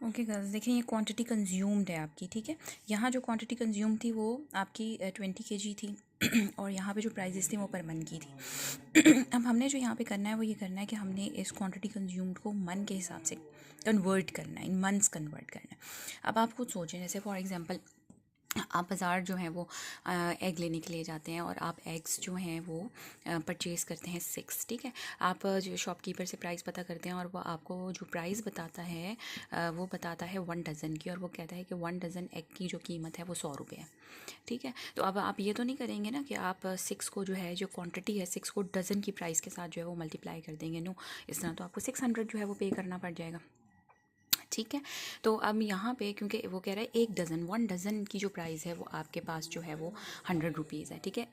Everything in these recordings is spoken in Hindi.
ओके गर्ल्स, देखिए ये क्वांटिटी कंज्यूम्ड है आपकी, ठीक है। यहाँ जो क्वांटिटी कंज्यूम थी वो आपकी 20 kg थी और यहाँ पे जो प्राइजेस थी वो पर मन की थी। अब हमने जो यहाँ पे करना है वो ये करना है कि हमने इस क्वांटिटी कंज्यूम्ड को मन के हिसाब से कन्वर्ट करना है, इन मंथ्स कन्वर्ट करना है। अब आप खुद सोचें, जैसे फॉर एग्जांपल आप बाज़ार जो है वो एग लेने के लिए जाते हैं और आप एग्स जो हैं वो परचेज़ करते हैं 6, ठीक है। आप जो शॉपकीपर से प्राइस पता करते हैं और वो आपको जो प्राइस बताता है वो बताता है 1 डज़न की, और वो कहता है कि 1 डज़न एग की जो कीमत है वो 100 रुपये है, ठीक है। तो अब आप ये तो नहीं करेंगे ना कि आप 6 को जो है, जो क्वांटिटी है 6 को डज़न की प्राइस के साथ जो है वो मल्टीप्लाई कर देंगे। नो, इस तरह तो आपको 600 जो है वो पे करना पड़ जाएगा, ठीक है। तो अब यहाँ पे क्योंकि वो कह रहा है 1 डज़न की जो प्राइस है वो आपके पास जो है वो 100 रुपीज़ है, ठीक है।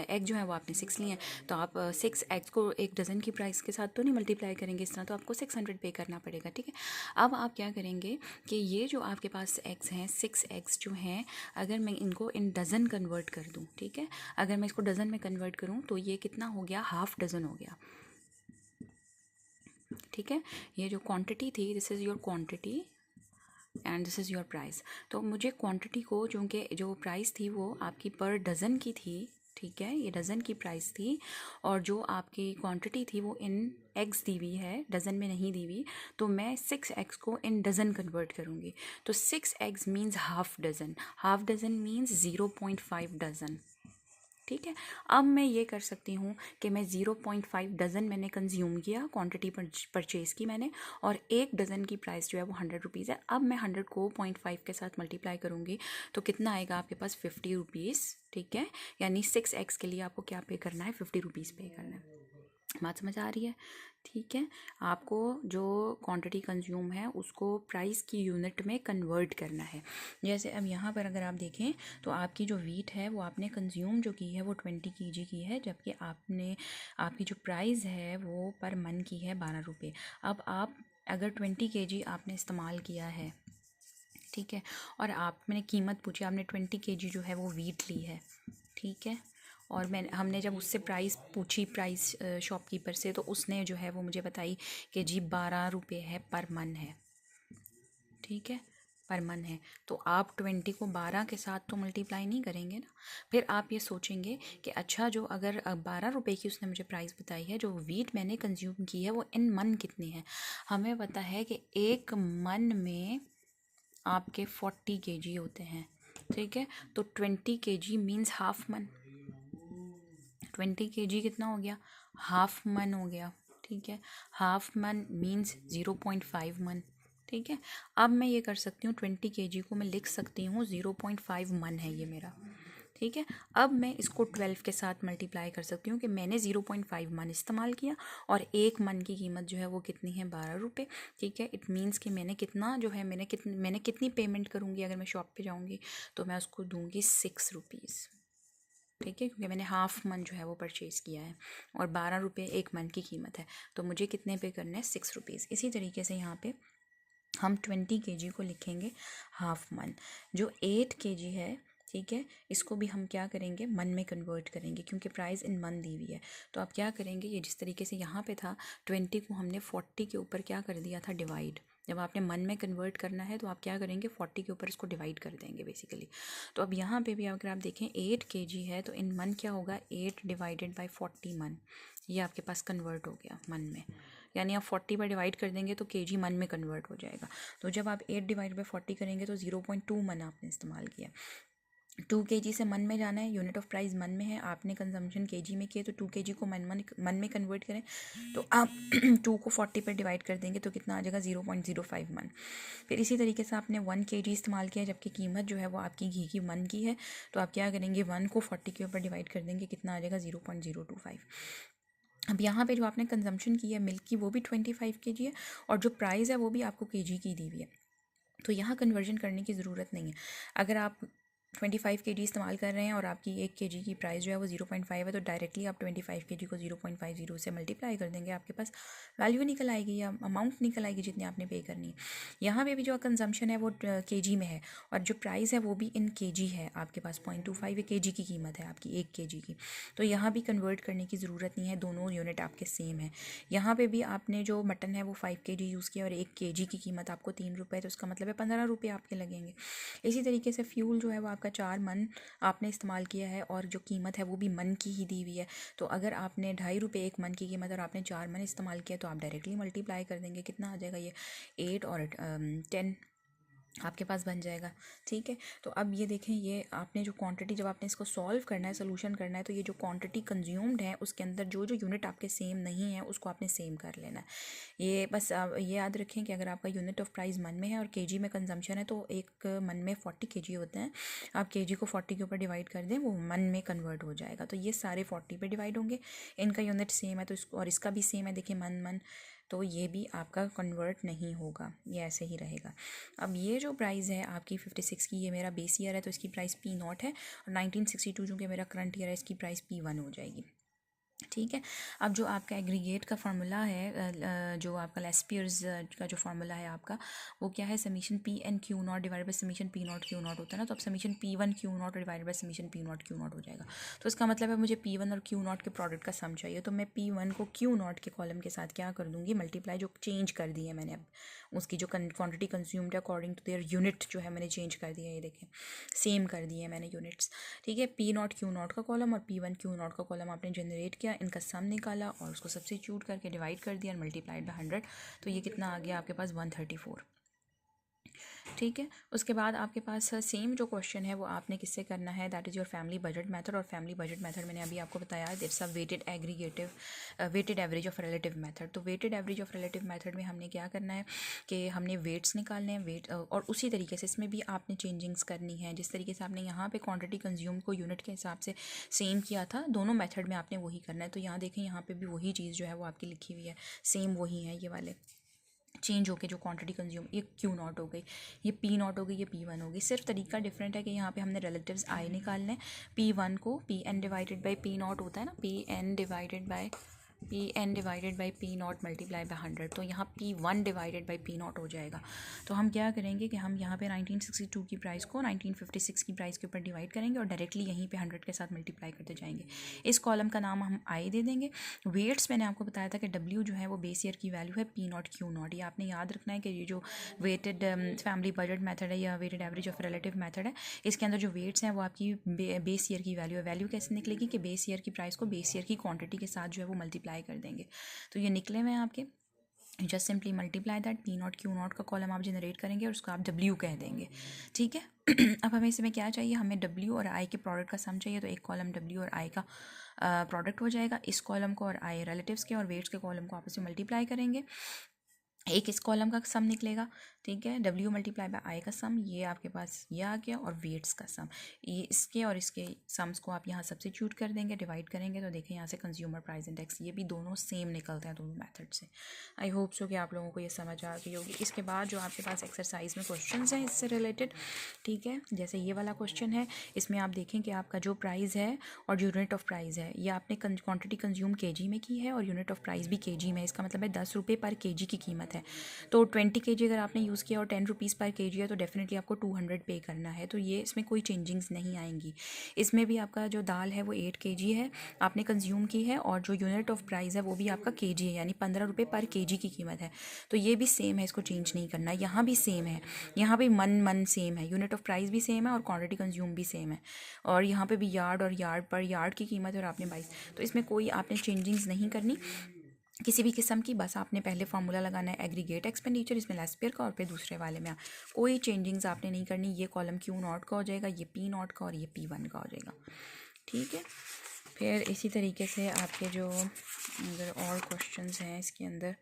एग जो है वो आपने 6 लिए हैं, तो आप 6 एग्स को 1 डज़न की प्राइस के साथ तो नहीं मल्टीप्लाई करेंगे, इस तरह तो आपको 600 पे करना पड़ेगा, ठीक है। अब आप क्या करेंगे कि ये जो आपके पास एग्स हैं, 6 एग्स जो हैं, अगर मैं इनको इन डज़न कन्वर्ट कर दूँ, ठीक है, अगर मैं इसको डज़न में कन्वर्ट करूँ तो ये कितना हो गया, हाफ डज़न हो गया, ठीक है। ये जो क्वांटिटी थी, this is your quantity and this is your price. तो मुझे क्वांटिटी को, चूँकि जो प्राइस थी वो आपकी पर डज़न की थी, ठीक है, ये डज़न की प्राइस थी, और जो आपकी क्वांटिटी थी वो इन एग्स दी हुई है, डज़न में नहीं दी हुई, तो मैं 6 एग्स को इन डज़न कन्वर्ट करूँगी। तो 6 eggs means half dozen means 0.5 dozen, ठीक है। अब मैं ये कर सकती हूँ कि मैं 0.5 डज़न मैंने कंज्यूम किया, क्वांटिटी परचेज़ की मैंने, और 1 डज़न की प्राइस जो है वो 100 रुपीज़ है। अब मैं 100 को 0.5 के साथ मल्टीप्लाई करूँगी तो कितना आएगा आपके पास, 50 रुपीज़, ठीक है। यानी 6 एक्स के लिए आपको क्या पे करना है, 50 रुपीज़ पे करना है। बात समझ आ रही है, ठीक है। आपको जो क्वांटिटी कंज्यूम है उसको प्राइस की यूनिट में कन्वर्ट करना है। जैसे अब यहाँ पर अगर आप देखें तो आपकी जो वीट है वो आपने कंज्यूम जो की है वो 20 kg की है, जबकि आपकी जो प्राइस है वो पर मन की है 12 रुपये। अब आप अगर 20 kg आपने इस्तेमाल किया है, ठीक है, और आपने कीमत पूछी, आपने 20 kg जो है वो वीट ली है, ठीक है, और हमने जब उससे प्राइस पूछी, प्राइस शॉपकीपर से, तो उसने जो है वो मुझे बताई कि जी 12 रुपये है, पर मन है, ठीक है, पर मन है। तो आप 20 को 12 के साथ तो मल्टीप्लाई नहीं करेंगे ना। फिर आप ये सोचेंगे कि अच्छा, जो अगर 12 रुपये की उसने मुझे प्राइस बताई है, जो वीट मैंने कंज्यूम की है वो इन मन कितनी है। हमें पता है कि एक मन में आपके 40 kg होते हैं, ठीक है। तो 20 kg मीन्स हाफ मन, 20 kg कितना हो गया, हाफ मन हो गया, ठीक है। हाफ मन मीन्स 0.5 मन, ठीक है। अब मैं ये कर सकती हूँ, 20 kg को मैं लिख सकती हूँ 0.5 मन है ये मेरा, ठीक है। अब मैं इसको 12 के साथ मल्टीप्लाई कर सकती हूँ कि मैंने 0.5 मन इस्तेमाल किया और एक मन की कीमत जो है वो कितनी है, 12 रुपये, ठीक है। इट मीन्स कि मैंने कितना जो है, मैंने कितनी पेमेंट करूँगी अगर मैं शॉप पे जाऊँगी, तो मैं उसको दूँगी 6 रुपीज़, ठीक है, क्योंकि मैंने हाफ मन जो है वो परचेज़ किया है और 12 रुपये एक मन की कीमत है, तो मुझे कितने पे करने हैं, 6 रुपीज़। इसी तरीके से यहाँ पे हम 20 kg को लिखेंगे हाफ मन। जो 8 kg है, ठीक है, इसको भी हम क्या करेंगे, मन में कन्वर्ट करेंगे, क्योंकि प्राइस इन मन दी हुई है। तो आप क्या करेंगे, ये जिस तरीके से यहाँ पे था 20 को हमने 40 के ऊपर क्या कर दिया था, डिवाइड। जब आपने मन में कन्वर्ट करना है तो आप क्या करेंगे, 40 के ऊपर इसको डिवाइड कर देंगे बेसिकली। तो अब यहाँ पे भी अगर आप देखें 8 kg है तो इन मन क्या होगा, 8 डिवाइडेड बाई 40 मन, ये आपके पास कन्वर्ट हो गया मन में। यानी आप 40 पर डिवाइड कर देंगे तो केजी मन में कन्वर्ट हो जाएगा। तो जब आप 8 डिवाइड बाई 40 करेंगे तो 0.2 मन आपने इस्तेमाल किया। 2 kg से मन में जाना है, यूनिट ऑफ प्राइस मन में है, आपने कंजम्पशन केजी में किए, तो 2 kg को मन में कन्वर्ट करें तो आप 2 को 40 पर डिवाइड कर देंगे तो कितना आ जाएगा, 0.05 मन। फिर इसी तरीके से आपने 1 kg इस्तेमाल किया, जबकि कीमत जो है वो आपकी घी की मन की है, तो आप क्या करेंगे, 1 को 40 के ऊपर डिवाइड कर देंगे, कितना आ जाएगा, 0.025। अब यहाँ पे जो आपने कंजम्पशन की है मिल्क की, वो भी 25 kg है, और जो प्राइस है वो भी आपको केजी की दी हुई है, तो यहाँ कन्वर्जन करने की ज़रूरत नहीं है। अगर आप 25 kg इस्तेमाल कर रहे हैं और आपकी 1 kg की प्राइस जो है वो 0.5 है, तो डायरेक्टली आप 25 kg को 0.50 से मल्टीप्लाई कर देंगे, आपके पास वैल्यू निकल आएगी या अमाउंट निकल आएगी जितनी आपने पे करनी है। यहाँ पे भी जो कंजम्पशन है वो kg में है और जो प्राइस है वो भी इन kg है, आपके पास 0.25 kg की कीमत है आपकी 1 kg की। तो यहाँ भी कन्वर्ट करने की ज़रूरत नहीं है, दोनों यूनिट आपके सेम है। यहाँ पे भी आपने जो मटन है वो 5 kg यूज़ किया और 1 kg की कीमत आपको 3 रुपये, तो उसका मतलब है 15 रुपये आपके लगेंगे। इसी तरीके से फ्यूल जो है वो आपका 4 मन आपने इस्तेमाल किया है और जो कीमत है वो भी मन की ही दी हुई है। तो अगर आपने 2.5 रुपये 1 मन की कीमत और आपने 4 मन इस्तेमाल किया तो आप डायरेक्टली मल्टीप्लाई कर देंगे, कितना आ जाएगा ये 8 और 10 आपके पास बन जाएगा। ठीक है, तो अब ये देखें, ये आपने जो क्वांटिटी, जब आपने इसको सॉल्व करना है, सोल्यूशन करना है, तो ये जो क्वांटिटी कंज्यूम्ड है उसके अंदर जो जो यूनिट आपके सेम नहीं है उसको आपने सेम कर लेना है। ये बस आप ये याद रखें कि अगर आपका यूनिट ऑफ प्राइस मन में है और केजी में कंजम्पशन है तो एक मन में 40 kg होते हैं, आप केजी को 40 के ऊपर डिवाइड कर दें, वो मन में कन्वर्ट हो जाएगा। तो ये सारे 40 पे डिवाइड होंगे, इनका यूनिट सेम है तो इसको, और इसका भी सेम है, देखिए मन मन, तो ये भी आपका कन्वर्ट नहीं होगा, ये ऐसे ही रहेगा। अब ये जो प्राइस है आपकी 56 की, ये मेरा बेस ईयर है तो इसकी प्राइस P0 है, और 1962 जो कि मेरा करंट ईयर है इसकी प्राइस P1 हो जाएगी। ठीक है, अब जो आपका एग्रीगेट का फार्मूला है, जो आपका लेस्पियर्स का जो फार्मूला है आपका, वो क्या है, summation P(n)Q0 divide by summation P0 Q0 होता है ना, तो अब summation P1 Q0 divide by summation P0 Q0 हो जाएगा। तो इसका मतलब है मुझे P1 और Q0 के प्रोडक्ट का सम चाहिए, तो मैं P1 को Q0 के कॉलम के साथ क्या कर दूंगी, मल्टीप्लाई, जो चेंज कर दी है मैंने अब उसकी जो क्वांटिटी कंज्यूम्ड है अकॉर्डिंग टू देयर यूनिट जो है मैंने चेंज कर दिया है, ये देखें सेम कर दिए हैं मैंने यूनिट्स। ठीक है, P0 Q0 का कॉलम और P1 Q0 का कॉलम आपने जनरेट किया, इनका सम निकाला और उसको सब्स्टिट्यूट करके डिवाइड कर दिया और मल्टीप्लाइड बाय 100, तो ये कितना आ गया आपके पास 134। ठीक है, उसके बाद आपके पास सेम जो क्वेश्चन है वो आपने किससे करना है, that is your family budget method. और फैमिली बजट मेथड मैंने अभी आपको बताया, it's a weighted average of relative method. तो weighted average of relative method में हमने क्या करना है कि हमने वेट्स निकालने हैं, वेट, और उसी तरीके से इसमें भी आपने चेंजिंग्स करनी है, जिस तरीके से आपने यहाँ पे क्वांटिटी कंज्यूम को यूनिट के हिसाब से सेम किया था, दोनों मेथड में आपने वही करना है। तो यहाँ देखें, यहाँ पे भी वही चीज़ जो है वो आपकी लिखी हुई है, सेम वही है, ये वाले चेंज होके जो क्वांटिटी कंज्यूम, ये Q0 हो गई, ये P0 हो गई, ये P1 हो गई। सिर्फ तरीका डिफरेंट है कि यहाँ पे हमने रिलेटिव्स आई निकालने, P1 को Pn डिवाइडेड बाई P0 होता है ना, Pn divided by P0 multiply by 100, तो यहाँ P1 डिवाइडेड बाई P0 हो जाएगा। तो हम क्या करेंगे कि हम यहाँ पे 1962 की प्राइस को 1956 की प्राइस के ऊपर डिवाइड करेंगे और डायरेक्टली यहीं पे 100 के साथ मल्टीप्लाई करते जाएंगे। इस कॉलम का नाम हम आई दे देंगे। वेट्स मैंने आपको बताया था कि W जो है वो बेस ईयर की वैल्यू है P0 Q0, ये आपने याद रखना है कि ये जो वेटेड फैमिली बजट मेथड है या weighted average of relative method है, इसके अंदर जो वेट्स हैं वो आपकी बेस ईयर की वैल्यू है। वैल्यू कैसे निकलेगी कि बेस ईयर की प्राइस को बेस ईयर की क्वांटिटी के साथ जो है वो मल्टीप्लाई कर देंगे, तो ये निकले हुए हैं आपके। Just simply multiply that, P0 Q0 का कॉलम आप जनरेट करेंगे और उसको आप W कह देंगे। ठीक है, अब हमें इसमें क्या चाहिए, हमें W और I के प्रोडक्ट का सम चाहिए, तो एक कॉलम W और I का प्रोडक्ट हो जाएगा। इस कॉलम को और I रिलेटिव्स के और वेट्स के कॉलम को आपस में मल्टीप्लाई करेंगे, एक इस कॉलम का सम निकलेगा। ठीक है, W मल्टीप्लाई बाय आई का सम, ये आपके पास ये आ गया, और वेट्स का सम, ये इसके और इसके समस को आप यहाँ सब्स्टिट्यूट कर देंगे, डिवाइड करेंगे, तो देखें यहाँ से कंज्यूमर प्राइस इंडेक्स, ये भी दोनों सेम निकलते हैं दोनों मेथड से। आई होप सो कि आप लोगों को ये समझ आ गई होगी। इसके बाद जो आपके पास एक्सरसाइज में क्वेश्चन हैं इससे रिलेटेड, ठीक है, जैसे ये वाला क्वेश्चन है, इसमें आप देखें कि आपका जो प्राइस है और जो यूनिट ऑफ प्राइस है, ये आपने क्वान्टिटी कंज्यूम kg में की है और यूनिट ऑफ प्राइस भी kg में, इसका मतलब है 10 रुपये पर kg की कीमत है। तो 20 kg अगर आपने यूज़ किया और 10 रुपीज़ पर kg है तो डेफिनेटली आपको 200 पे करना है, तो ये इसमें कोई चेंजिंग्स नहीं आएंगी। इसमें भी आपका जो दाल है वो 8 kg है आपने कंज्यूम की है, और जो यूनिट ऑफ प्राइस है वो भी आपका kg है, यानी 15 रुपये पर kg की कीमत है, तो ये भी सेम है, इसको चेंज नहीं करना। यहाँ भी सेम है, यहाँ भी मन सेम है, यूनिट ऑफ प्राइस भी सेम है और क्वान्टिटी कंज्यूम भी सेम है, और यहाँ पे भी यार्ड और यार्ड पर यार्ड की कीमत है और आपने 22, तो इसमें कोई आपने चेंजिंग्स नहीं करनी किसी भी किस्म की। बस आपने पहले फार्मूला लगाना है एग्रीगेट एक्सपेंडिचर, इसमें लेस्पियर का, और फिर दूसरे वाले में कोई चेंजिंग्स आपने नहीं करनी। ये कॉलम Q0 का हो जाएगा, ये P0 का और ये P1 का हो जाएगा। ठीक है, फिर इसी तरीके से आपके जो अगर और क्वेश्चंस हैं इसके अंदर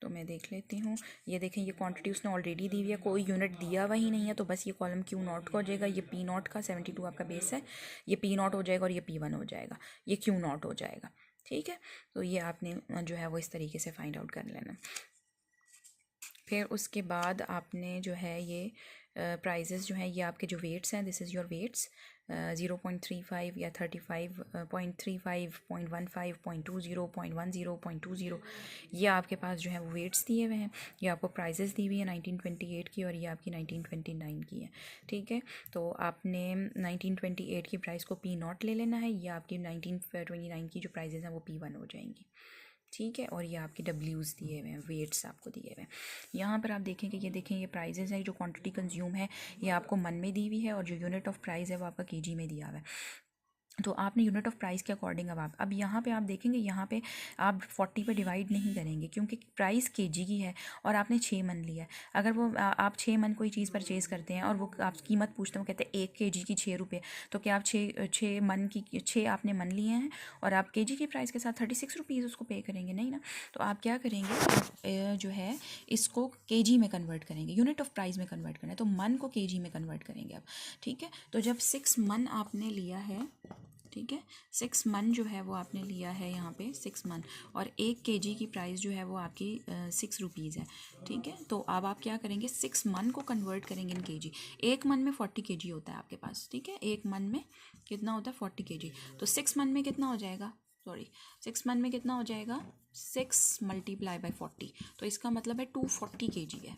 तो मैं देख लेती हूँ। ये देखें, ये क्वांटिटी उसने ऑलरेडी दी हुई है, कोई यूनिट दिया हुआ ही नहीं है, तो बस ये कॉलम Q0 का हो जाएगा, ये P0 का 72 आपका बेस है, ये P0 हो जाएगा और ये P1 हो जाएगा, ये Q0 हो जाएगा। ठीक है, तो ये आपने जो है वो इस तरीके से फाइंड आउट कर लेना। फिर उसके बाद आपने जो है ये प्राइजेस जो हैं ये आपके जो वेट्स हैं, दिस इज़ योर वेट्स 0.35 या 35.35 0.15 0.20 0.10 0.20 ये आपके पास जो है वो वेट्स दिए हुए हैं। ये आपको प्राइजेस दी हुई है 1928 की और ये आपकी 1929 की है। ठीक है, तो आपने 1928 की प्राइस को P0 ले लेना है, ये आपकी 1929 की जो प्राइजेस हैं वो P1 हो जाएंगी। ठीक है, और ये आपके डब्ल्यूज़ दिए हुए हैं, वेट्स आपको दिए हुए हैं। यहाँ पर आप देखेंगे, ये देखें ये प्राइजेस है, जो क्वांटिटी कंज्यूम है ये आपको मन में दी हुई है और जो यूनिट ऑफ प्राइस है वो आपका केजी में दिया हुआ है। तो आपने यूनिट ऑफ प्राइस के अकॉर्डिंग अब यहाँ पे आप देखेंगे, यहाँ पे आप 40 पे डिवाइड नहीं करेंगे क्योंकि प्राइस केजी की है और आपने 6 मन लिया है। अगर वो आप 6 मन कोई चीज़ परचेज़ करते हैं और वो आप कीमत पूछते हैं, वो कहते हैं 1 केजी की 6 रुपये, तो क्या आप 6 मन की 6 आपने मन लिए हैं और आप केजी की प्राइस के साथ 36 रुपीज़ उसको पे करेंगे? नहीं ना। तो आप क्या करेंगे, आप जो है इसको केजी में कन्वर्ट करेंगे, यूनिट ऑफ प्राइस में कन्वर्ट करना है तो मन को केजी में कन्वर्ट करेंगे आप। ठीक है, तो जब 6 मन आपने लिया है, ठीक है, 6 मन जो है वो आपने लिया है यहाँ पे 6 मन, और 1 केजी की प्राइस जो है वो आपकी 6 रुपीज़ है। ठीक है, तो अब आप क्या करेंगे, 6 मन को कन्वर्ट करेंगे इन केजी। एक मन में 40 केजी होता है आपके पास। ठीक है, एक मन में कितना होता है, 40 केजी। तो 6 मन में कितना हो जाएगा, 6 मन में कितना हो जाएगा, 6 मल्टीप्लाई बाई 40, तो इसका मतलब है 240 केजी है।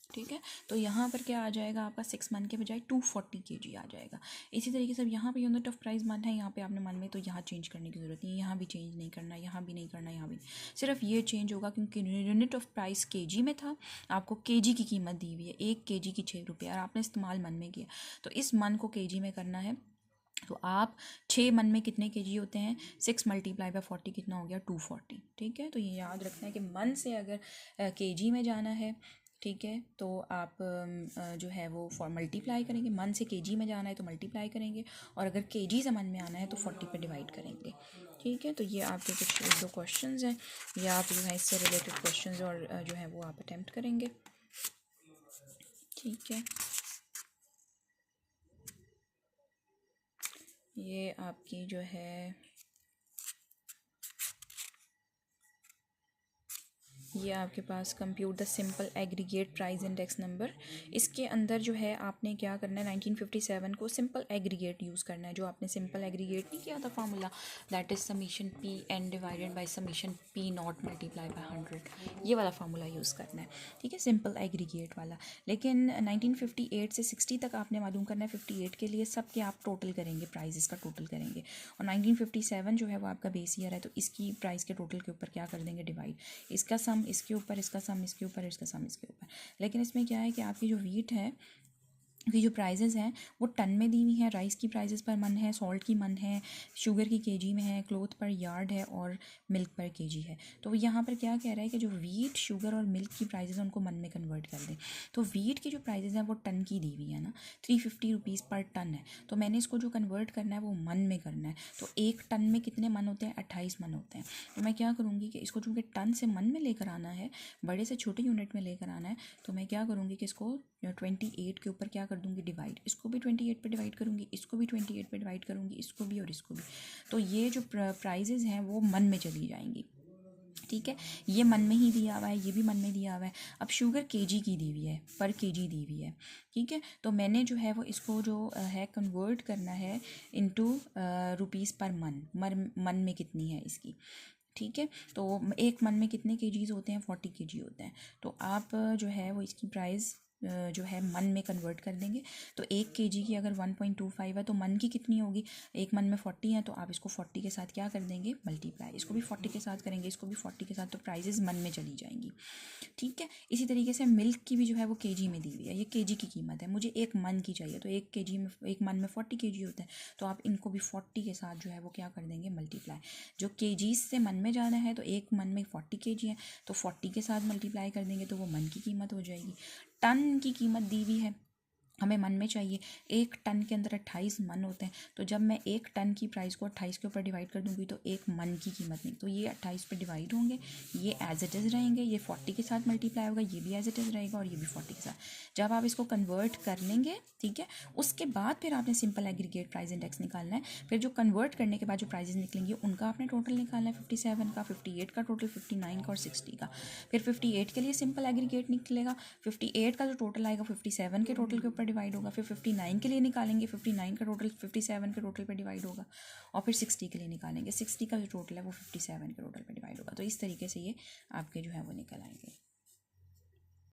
ठीक है, तो यहाँ पर क्या आ जाएगा आपका 6 मन के बजाय 240 केजी आ जाएगा। इसी तरीके से यहाँ पे यूनिट ऑफ प्राइस मन है, यहाँ पे आपने मन में, तो यहाँ चेंज करने की ज़रूरत नहीं है, यहाँ भी चेंज नहीं करना, यहाँ भी नहीं करना, यहाँ भी नहीं। सिर्फ ये चेंज होगा क्योंकि यूनिट ऑफ प्राइस केजी में था, आपको केजी की कीमत दी हुई है, 1 केजी की 6 रुपये, और आपने इस्तेमाल मन में किया, तो इस मन को केजी में करना है। तो आप 6 मन में कितने केजी होते हैं, 6 मल्टीप्लाई बाय 40 कितना हो गया, 240। ठीक है, तो ये याद रखना है कि मन से अगर केजी में जाना है, ठीक है, तो आप जो है वो फॉर मल्टीप्लाई करेंगे, मन से केजी में जाना है तो मल्टीप्लाई करेंगे, और अगर केजी से मन में आना है तो 40 पे डिवाइड करेंगे। ठीक है, तो ये आपके कुछ 1-2 क्वेश्चंस हैं, या आप जो है इससे रिलेटेड क्वेश्चंस और जो है वो आप अटैम्प्ट करेंगे। ठीक है, ये आपकी जो है ये आपके पास compute the simple aggregate price index number, इसके अंदर जो है आपने क्या करना है, 1957 को सिंपल एग्रीगेट यूज़ करना है। जो आपने सिंपल एग्रीगेट नहीं किया था formula, that is summation P N divided by summation P naught multiply by 100, ये वाला फार्मूला यूज़ करना है। ठीक है, सिंपल एग्रीगेट वाला। लेकिन 1958 से 60 तक आपने मालूम करना है, 58 के लिए सब के आप टोटल करेंगे, प्राइजेस का टोटल करेंगे, और 1957 जो है वो आपका बेस ईयर है, तो इसकी प्राइस के टोटल के ऊपर क्या कर देंगे, डिवाइड, इसका सम इसके ऊपर, इसका सम इसके ऊपर, इसका सम इसके ऊपर। लेकिन इसमें क्या है कि आपकी जो वीट है की जो प्राइजेज़ हैं वो टन में दी हुई हैं, राइस की प्राइजेज़ पर मन है, सॉल्ट की मन है, शुगर की केजी में है, क्लोथ पर यार्ड है, और मिल्क पर केजी है। तो यहाँ पर क्या कह रहा है कि जो वीट, शुगर और मिल्क की प्राइजेज़ हैं उनको मन में कन्वर्ट कर दें। तो वीट की जो प्राइजेज़ हैं वो टन की दी हुई है ना, 350 रुपीज़ पर टन है, तो मैंने इसको जो कन्वर्ट करना है वो मन में करना है। तो 1 टन में कितने मन होते हैं, 28 मन होते हैं। तो मैं क्या करूँगी कि इसको चूँकि टन से मन में लेकर आना है, बड़े से छोटे यूनिट में लेकर आना है, तो मैं क्या करूँगी कि इसको 28 के ऊपर क्या कर दूँगी, डिवाइड, इसको भी 28 पे डिवाइड करूँगी, इसको भी 28 पे डिवाइड करूँगी, इसको भी और इसको भी। तो ये जो प्राइजेज़ हैं वो मन में चली जाएंगी। ठीक है, ये मन में ही दिया हुआ है, ये भी मन में दिया हुआ है। अब शुगर केजी की दी हुई है, पर केजी दी हुई है। ठीक है, तो मैंने जो है वो इसको जो है कन्वर्ट करना है इनटू रुपीज़ पर मन में कितनी है इसकी। ठीक है, तो एक मन में कितने केजीज़ होते हैं, 40 केजी होते हैं। तो आप जो है वो इसकी प्राइस जो है मन में कन्वर्ट कर देंगे। तो 1 केजी की अगर 1.25 है तो मन की कितनी होगी, एक मन में 40 है, तो आप इसको 40 के साथ क्या कर देंगे, मल्टीप्लाई, इसको भी 40 के साथ करेंगे, इसको भी 40 के साथ, तो प्राइजेज़ मन में चली जाएंगी। ठीक है, इसी तरीके से मिल्क की भी जो है वो केजी में दी हुई है, ये केजी की कीमत है, मुझे एक मन की चाहिए, तो 1 केजी में, एक मन में 40 केजी होता है, तो आप इनको भी 40 के साथ जो है वो क्या कर देंगे, मल्टीप्लाई। जो केजीज से मन में जाना है, तो एक मन में 40 केजी है, तो 40 के साथ मल्टीप्लाई कर देंगे तो वो मन की कीमत हो जाएगी। टन की कीमत दी हुई है, हमें मन में चाहिए 1 टन के अंदर 28 मन होते हैं, तो जब मैं 1 टन की प्राइस को 28 के ऊपर डिवाइड कर दूंगी तो 1 मन की कीमत नहीं, तो ये 28 पे डिवाइड होंगे, ये एज इट इज़ रहेंगे, ये 40 के साथ मल्टीप्लाई होगा, ये भी एज इट इज़ रहेगा और ये भी 40 के साथ। जब आप इसको कन्वर्ट कर लेंगे, ठीक है, उसके बाद फिर आपने सिंपल एग्रीगेट प्राइस इंडेक्स निकालना है। फिर जो कन्वर्ट करने के बाद जो प्राइजेस निकलेंगे उनका आपने टोटल निकालना है, 57 का, 58 का टोटल, 59 का और 60 का। फिर 58 के लिए सिंपल एग्रीगेट निकलेगा, 58 का जो टोटल आएगा 57 के टोटल के ऊपर डिवाइड होगा। फिर 59 के लिए निकालेंगे, 59 का टोटल 57 के टोटल पे डिवाइड होगा। और फिर 60 के लिए निकालेंगे, 60 का जो टोटल है वो 57 के टोटल पे डिवाइड होगा। तो इस तरीके से ये आपके जो है वो निकल आएंगे।